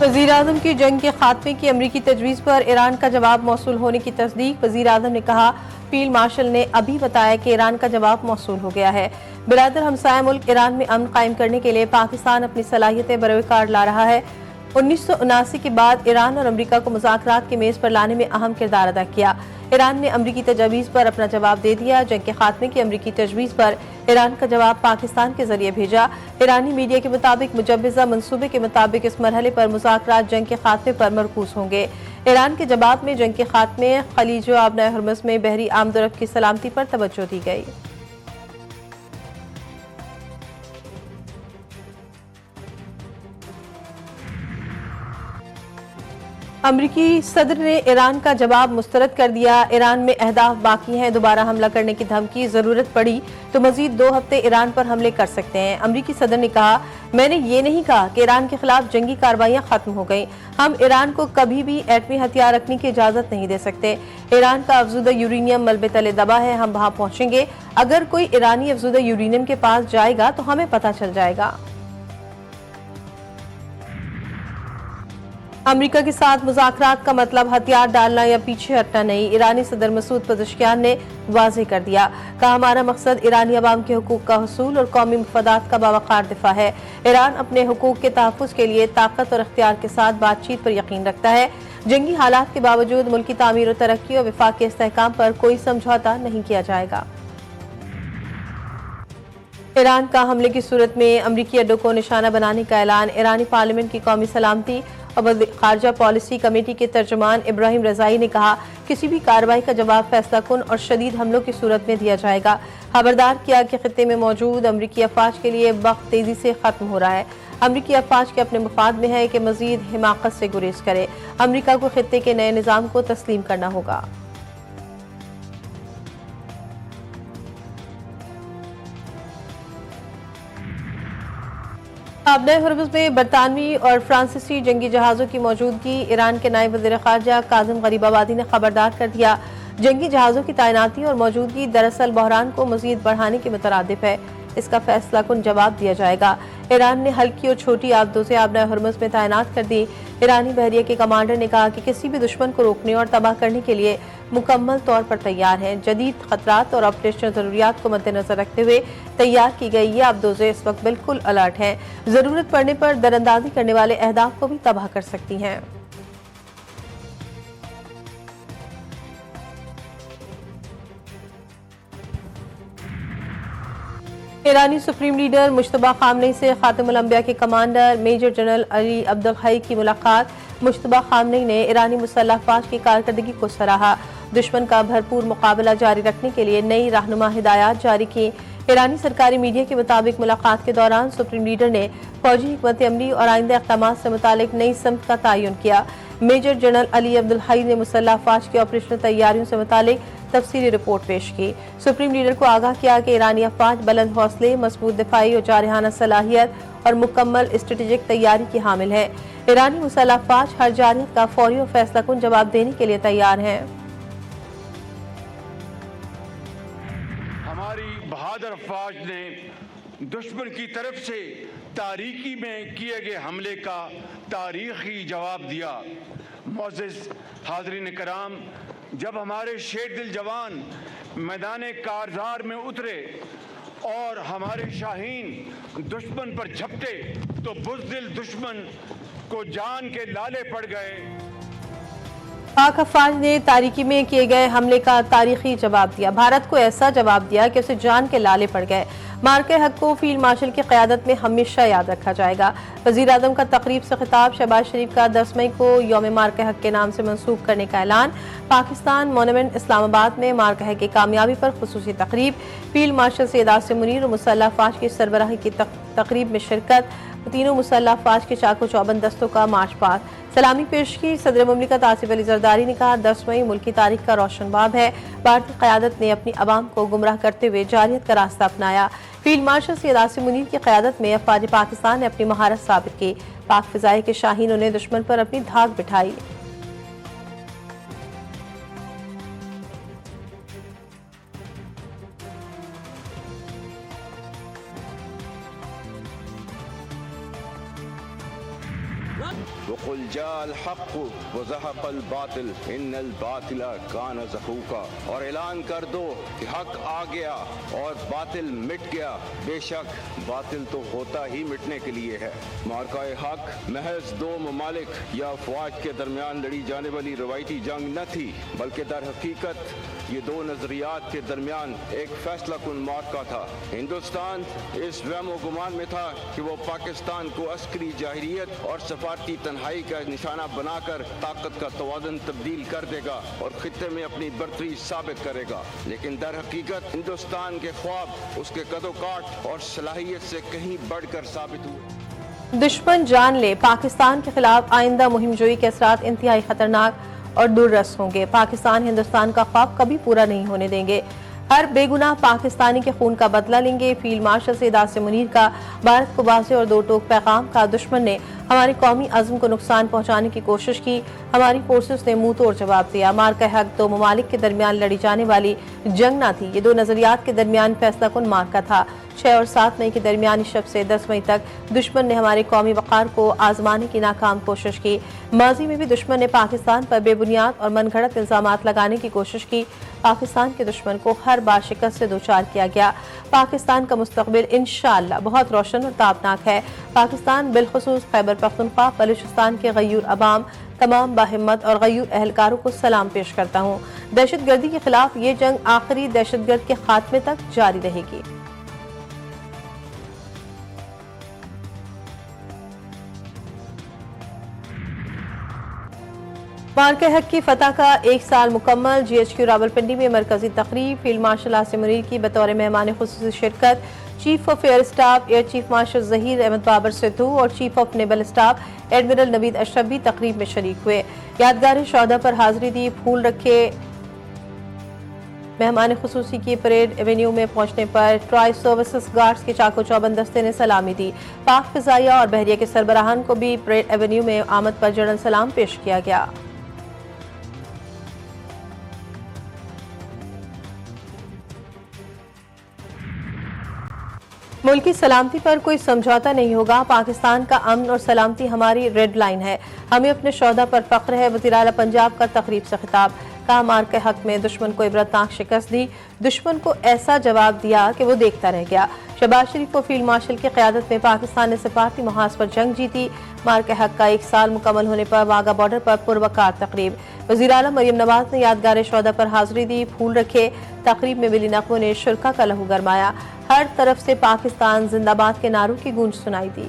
वज़ीर-ए-आज़म की जंग के खात्मे की अमरीकी तजवीज़ पर ईरान का जवाब मौसूल होने की तस्दीक। वज़ीर-ए-आज़म ने कहा, फील्ड मार्शल ने अभी बताया कि ईरान का जवाब मौसूल हो गया है। बिरादर हमसाया मुल्क ईरान में अमन कायम करने के लिए पाकिस्तान अपनी सलाहियतें बरोकार ला रहा है। 1979 के बाद ईरान और अमरीका को मुज़ाकरात की मेज़ पर लाने में अहम किरदार अदा किया। ईरान ने अमरीकी तजवीज़ पर अपना जवाब दे दिया। जंग के खात्मे की अमरीकी तजवीज़ पर ईरान का जवाब पाकिस्तान के जरिए भेजा। ईरानी मीडिया के मुताबिक मुजव्वज़ा मंसूबे के मुताबिक इस मरहले पर मुज़ाकरात जंग के खात्मे पर मरकूज़ होंगे। ईरान के जवाब में जंग के खात्मे, खलीज आबनाए हुर्मुज़ में बहरी आमदोरफ्त की सलामती पर तवज्जो दी गई। अमरीकी सदर ने ईरान का जवाब मुस्तरद कर दिया। ईरान में अहदाफ बाकी हैं, दोबारा हमला करने की धमकी, जरूरत पड़ी तो मजीद 2 हफ्ते ईरान पर हमले कर सकते हैं। अमरीकी सदर ने कहा, मैंने ये नहीं कहा कि ईरान के खिलाफ जंगी कार्रवाइयां खत्म हो गईं। हम ईरान को कभी भी एटमी हथियार रखने की इजाजत नहीं दे सकते। ईरान का अफजुदा यूरेनियम मलबे तले दबा है, हम वहां पहुंचेंगे। अगर कोई ईरानी अफजुदा यूरेनियम के पास जाएगा तो हमें पता चल जाएगा। अमेरिका के साथ मुज़ाकरात का मतलब हथियार डालना या पीछे हटना नहीं। ईरानी सदर मसूद पज़ेश्कियान ने वाज़ेह कर दिया। कहा, हमारा मकसद ईरानी अवाम के हुकूक का हुसूल और कौमी मफादात का बावकार दिफा है। ईरान अपने हुकूक के तहफ़्फ़ुज़ के लिए ताकत और इख्तियार के साथ बातचीत पर यकीन रखता है। जंगी हालात के बावजूद मुल्की तामीर और तरक्की और विफाक के इस्तेहकाम पर कोई समझौता नहीं किया जाएगा। ईरान का हमले की सूरत में अमरीकी अड्डों को निशाना बनाने का ऐलान। ईरानी पार्लियामेंट की कौमी सलामती और खारजा पॉलिसी कमेटी के तर्जुमान इब्राहिम रज़ाई ने कहा, किसी भी कार्रवाई का जवाब फैसलाकुन और शदीद हमलों की सूरत में दिया जाएगा। खबरदार किया कि खित्ते में मौजूद अमरीकी अफवाज के लिए वक्त तेजी से खत्म हो रहा है। अमरीकी अफवाज के अपने मुफाद में है कि मजीद हिमाकत से गुरेज करे। अमरीका को खित्ते के नए निज़ाम को तस्लीम करना होगा। आबनाए हुर्मुज़ में बरतानवी और फ्रांसीसी जंगी जहाज़ों की मौजूदगी। ईरान के नायब वज़ीर ख़ारजा काज़िम ग़रीबाबादी ने खबरदार कर दिया, जंगी जहाज़ों की तैनाती और मौजूदगी दरअसल बहरान को मज़ीद बढ़ाने के मुतरादिफ है। इसका फैसला कुन जवाब दिया जाएगा। ईरान ने हल्की और छोटी आबदोज़ें आबनाए हुर्मुज़ में तैनात कर दी। ईरानी बहरिया के कमांडर ने कहा कि किसी भी दुश्मन को रोकने और तबाह करने के लिए मुकम्मल तौर पर तैयार हैं। जदीद खतरात और ऑपरेशनल ज़रूरियात को मद्देनजर रखते हुए तैयार की गई ये आबदोज़ें इस वक्त बिल्कुल अलर्ट हैं। ज़रूरत पड़ने पर दरअंदाजी करने वाले अहदाफ को भी तबाह कर सकती हैं। ईरानी सुप्रीम लीडर मुश्तबा खामनेई से खातिमुल अंबिया के commander major general Ali Abdul Hai की मुलाकात। मुश्तबा खामनेई ने ईरानी मुसल्लह अफवाज की कारकर्दगी को सराहा। दुश्मन का भरपूर मुकाबला जारी रखने के लिए नई रहनुमा हिदायत जारी की। ईरानी सरकारी मीडिया के मुताबिक मुलाकात के दौरान सुप्रीम लीडर ने फौजी हिकमत अमली और आइंदा इक़दामात से मुतालिक नई समत का तयन किया। मेजर जनरल अली अब्दुल हई ने मुसल्लह अफवाज की ऑपरेशनल तैयारियों से मुतालिक तफसीली रिपोर्ट पेश की। सुप्रीम लीडर को आगाह किया कि ईरानी अफवाज बुलंद हौसले, मजबूत दिफाई और जारहाना सलाहियत और मुकम्मल स्ट्रेटेजिक तैयारी की हामिल है। ईरानी मुसल्लह अफवाज हर जारियत का फौरी और फैसला कुन जवाब देने के लिए तैयार हैं। हमारी बहादुर अफवाज ने दुश्मन की तरफ से तारीकी में किए गए हमले का तारीखी जवाब दिया। मोअज़्ज़िज़ हाज़रीन कराम, जब हमारे शेर दिल जवान मैदान कारज़ार में उतरे और हमारे शाहीन दुश्मन पर झपटे तो बुज़दिल दुश्मन को जान के लाले पड़ गए। पाक अफवाज ने तारीकी में किए गए हमले का तारीखी जवाब दिया। भारत को ऐसा जवाब दिया कि उसे जान के लाले पड़ गए। मार्के हक को फील्ड मार्शल की क़यादत में हमेशा याद रखा जाएगा। वज़ीर आज़म का तकरीब से खिताब। शहबाज शरीफ का 10 मई को यौम मार्के हक के नाम से मंसूब करने का ऐलान। पाकिस्तान मोनूमेंट इस्लामाबाद में मार्के हक की कामयाबी पर खुसूसी तकरीब। फील्ड मार्शल सैयद आसिम मुनीर और मुसल्लह अफवाज की सरबराही की तकरीब में शिरकत। तीनों मुसल्लह अफवाज के चाको चौबंद दस्तों का मार्च पास्ट। सलामी पेश की। सदर मुमलिकत आसिफ अली जरदारी ने कहा, 10 मई मुल्क की तारीख का रोशन बाब है। भारतीय क़यादत ने अपनी अवाम को गुमराह करते हुए जारियत का रास्ता अपनाया। फील्ड मार्शल सैयद आसिम मुनीर की क़यादत में अफवाज पाकिस्तान ने अपनी महारत साबित की। पाक फ़िज़ाए के शाहीनों ने दुश्मन पर अपनी धाक बिठाई। وقل جاء الحق وزهق الباطل ان الباطل كان زهوقا، اور اعلان کر دو کہ حق آ گیا اور باطل مٹ گیا، بے شک باطل تو ہوتا ہی مٹنے کے لیے ہے۔ معرکہ حق محض دو ممالک یا افواج کے درمیان لڑی جانے والی روایتی جنگ نہ تھی، بلکہ در حقیقت یہ دو نظریات کے درمیان ایک فیصلہ کن معرکہ تھا۔ ہندوستان اس وہم و گمان میں تھا کہ وہ پاکستان کو عسکری جاہلیت اور سفارتی تنہائی کا نشانہ بنا کر طاقت کا توازن تبدیل کر دے گا اور خطے میں اپنی برتری ثابت کرے گا، لیکن در حقیقت ہندوستان کے خواب اس کے قد و کاٹ اور صلاحیت سے کہیں بڑھ کر ثابت ہوئے۔ دشمن جان لے، پاکستان کے خلاف آئندہ مہم جوئی کے اثرات انتہائی خطرناک اور دور رس ہوں گے۔ پاکستان ہندوستان کا خواب کبھی پورا نہیں ہونے دیں گے۔ ہر بے گناہ پاکستانی کے خون کا بدلہ لیں گے۔ فیلڈ مارشل سید عاصم منیر کا بھارت کو واضح اور دو ٹوک پیغام کا، دشمن نے ہماری قومی عزم کو نقصان پہنچانے کی کوشش کی، ہماری فورسز نے منہ توڑ جواب دیا۔ معرکہ حق دو ممالک کے درمیان لڑی جانے والی جنگ نہ تھی، یہ دو نظریات کے درمیان فیصلہ کن معرکہ تھا۔ 6 اور 7 مئی کے درمیانی شب سے 10 مئی تک دشمن نے ہمارے قومی وقار کو آزمانے کی ناکام کوشش کی۔ ماضی میں بھی دشمن نے پاکستان پر بے بنیاد اور من گھڑت الزامات لگانے کی کوشش کی۔ پاکستان کے دشمن کو ہر بار شکست سے دوچار کیا گیا۔ پاکستان کا مستقبل انشاءاللہ بہت روشن اور تابناک ہے۔ پاکستان بالخصوص خیبر پختونخوا، بلوچستان کے غیور عوام، تمام باہمت اور غیور اہلکاروں کو سلام پیش کرتا ہوں۔ دہشت گردی کے خلاف یہ جنگ آخری دہشت گرد کے خاتمے تک جاری رہے گی۔ معرکہ حق کی فتح کا 1 سال مکمل، جی ایچ کیو راولپنڈی میں مرکزی تقریب، فیلڈ مارشل عاصم منیر کی بطور مہمان خصوصی شرکت، chief of air staff air chief marshal Zaheer Ahmed Babar Sidhu اور chief of naval staff admiral Naveed Ashraf بھی تقریب میں شریک ہوئے۔ یادگار شہداء پر حاضری دی، پھول رکھے۔ مہمان خصوصی کی پریڈ ایونیو میں پہنچنے پر ٹرائی سروسز گارڈز کے چاق و چوبند دستے نے سلامی دی۔ پاک فضائیہ اور بحریہ کے سربراہان کو بھی پریڈ ایونیو میں آمد پر جنرل سلام پیش کیا گیا۔ ملکی سلامتی پر کوئی سمجھوتا نہیں ہوگا، پاکستان کا امن اور سلامتی ہماری ریڈ لائن ہے، ہمیں اپنے شہداء پر فخر ہے۔ وزیر اعلیٰ پنجاب کا تقریب سے خطاب، کہا معرکہ حق میں دشمن کو عبرتناک شکست دی، دشمن کو ایسا جواب دیا کہ وہ دیکھتا رہ گیا۔ شہباز شریف کو فیلڈ مارشل کی قیادت میں پاکستان نے سفارتی محاذ پر جنگ جیتی۔ معرکہ حق کا 1 سال مکمل ہونے پر واگا بارڈر پر پروقار تقریب، وزیر اعلیٰ مریم نواز نے یادگار شہداء پر حاضری دی، پھول رکھے۔ تقریب میں ملی نغموں نے شرکا کا لہو گرمایا، ہر طرف سے پاکستان زندہ باد کے نعروں کی گونج سنائی دی۔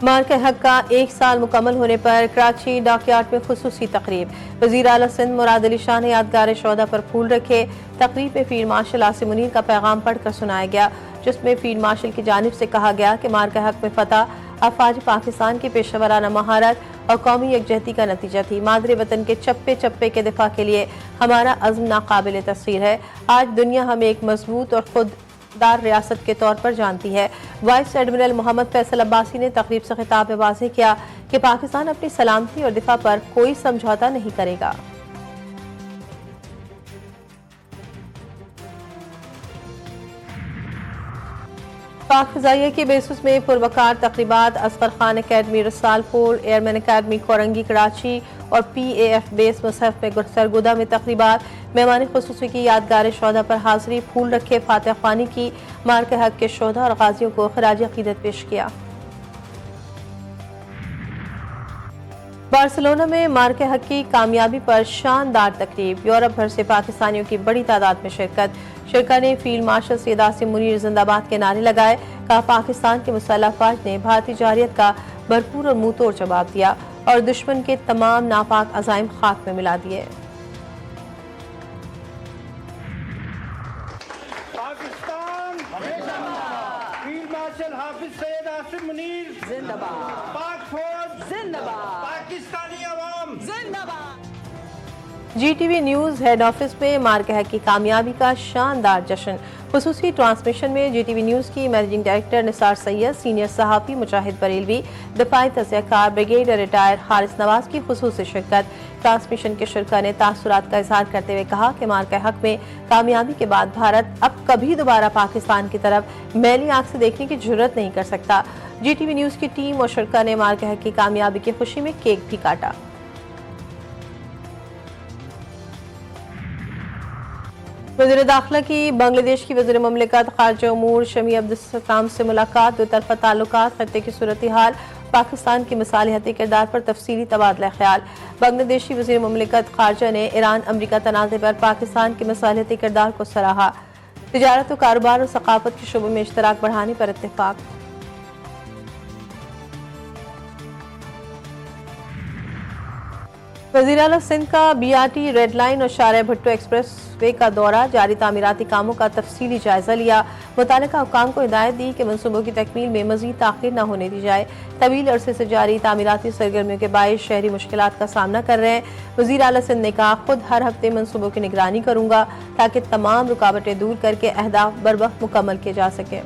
معرکہ حق کا 1 سال مکمل ہونے پر کراچی ڈاک یارڈ میں خصوصی تقریب، وزیر اعلیٰ سندھ مراد علی شاہ نے یادگار شہداء پر پھول رکھے۔ تقریب میں فیلڈ مارشل عاصم منیر کا پیغام پڑھ کر سنایا گیا، جس میں فیلڈ مارشل کی جانب سے کہا گیا کہ معرکہ حق میں فتح افواج پاکستان کی پیشہ ورانہ مہارت اور قومی یکجہتی کا نتیجہ تھی۔ مادر وطن کے چپے چپے کے دفاع کے لیے ہمارا عزم ناقابل تسخیر ہے۔ آج دنیا ہمیں ایک مضبوط اور خوددار ریاست کے طور پر جانتی ہے۔ وائس ایڈمرل محمد فیصل عباسی نے تقریب سے خطاب میں واضح کیا کہ پاکستان اپنی سلامتی اور دفاع پر کوئی سمجھوتا نہیں کرے گا۔ پاک فضائیہ کے بیسس میں پروقار تقریبات، اصغر خان اکیڈمی رسال پور، ایئرمین اکیڈمی کورنگی کراچی اور پی اے ایف بیس مصحف میں سرگودا میں تقریبات، مہمان خصوصی کی یادگار شہداء پر حاضری، پھول رکھے، فاتح خوانی کی، معرکہ حق کے شہداء اور غازیوں کو خراج عقیدت پیش کیا۔ بارسلونا میں معرکہ حق کی کامیابی پر شاندار تقریب، یورپ بھر سے پاکستانیوں کی بڑی تعداد میں شرکت۔ شرکا نے فیلڈ مارشل سید عاصم منیر زندہ باد کے نعرے لگائے، کہا پاکستان کے مسلح افواج نے بھارتی جارحیت کا بھرپور اور منہ توڑ جواب دیا اور دشمن کے تمام ناپاک عزائم خاک میں ملا دیے۔ پاکستان فیلڈ مارشل حافظ سید عاصم منیر زندہ باد، پاک فوج زندہ باد، پاکستانی عوام زندہ باد۔ जी टीवी न्यूज़ हेड ऑफिस में मार्केहक की कामयाबी का शानदार जश्न। खुसूसी ट्रांसमिशन में जी टीवी न्यूज़ की managing director Nisar Syed, senior सहाफ़ी मुजाहिद बरेलवी, दफाई तज़कियाकार ब्रिगेडियर रिटायर हारिस नवाज की खुसूसी शिरकत। ट्रांसमिशन के शुरका ने तासुरात का इजहार करते हुए कहा कि मार्केहक में कामयाबी के बाद भारत अब कभी दोबारा पाकिस्तान की तरफ मैली आंख से देखने की जुर्रत नहीं कर सकता। जी टीवी न्यूज़ की टीम और शुरका ने मार्केहक की कामयाबी की खुशी में केक भी काटा। वज़ीर दाखिला की बांग्लादेश की वज़ीर ममलिकत खारजा उमूर शमी अब्दुस्सलाम से मुलाकात। दो तरफ़ा ताल्लुकात, खत्ते की सूरत हाल, पाकिस्तान की मिसालियती किरदार पर तफसीली तबादला ख्याल। बांग्लादेशी वज़ीर ममलिकत खारजा ने ईरान अमरीका तनाज़े पर पाकिस्तान के मिसालियती किरदार को सराहा। तिजारत, कारोबार और सकाफत के शोबे में इश्तराक बढ़ाने पर इत्तेफाक। वज़ीर आला सिंध का BRT रेड लाइन और शाहर भुट्टो एक्सप्रेस वे का दौरा, जारी तामीराती कामों का तफसीली जायजा लिया। मुतालिका हुक्काम को हिदायत दी कि मनसूबों की तकमील में मजीद ताख़ीर न होने दी जाए। तवील अरसे से जारी तामीराती सरगर्मियों के बायस शहरी मुश्किलात का सामना कर रहे हैं। वज़ीर आला सिंध ने कहा, खुद हर हफ्ते मनसूबों की निगरानी करूंगा ताकि तमाम रुकावटें दूर करके अहदाफ बर वक्त मुकम्मल किए जा सकें।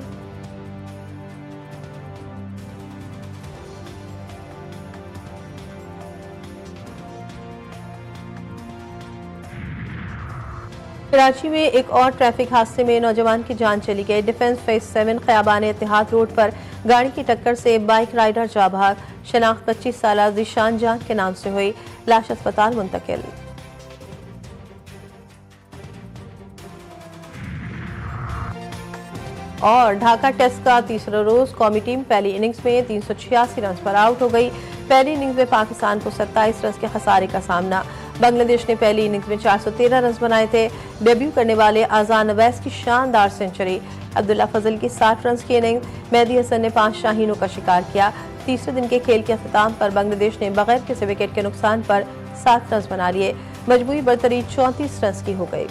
कराची में एक और ट्रैफिक हादसे में नौजवान की जान चली गई। डिफेंस फेज 7 खयाबान इत्तेहाद रोड पर गाड़ी की टक्कर से बाइक राइडर जा बहक। शनाख्त 25 साल ज़ीशान जान के नाम से हुई, लाश अस्पताल मुंतकिल। और ढाका टेस्ट का तीसरा रोज कौमी टीम पहली इनिंग्स में 386 रन पर आउट हो गई। पहली इनिंग्स में पाकिस्तान को 27 रन के खसारे का सामना। बांग्लादेश ने पहली इनिंग्स में 413 रन बनाए थे। डेब्यू करने वाले आजान अवैस की शानदार सेंचुरी, अब्दुल्ला फजल की 60 रन की इनिंग्स, मेहदी हसन ने 5 शाहीनों का शिकार किया। तीसरे दिन के खेल के अख्ताम पर बांग्लादेश ने बगैर किसी विकेट के नुकसान पर 7 रन बना लिए। मजमूई बरतरी 34 रन की हो गई।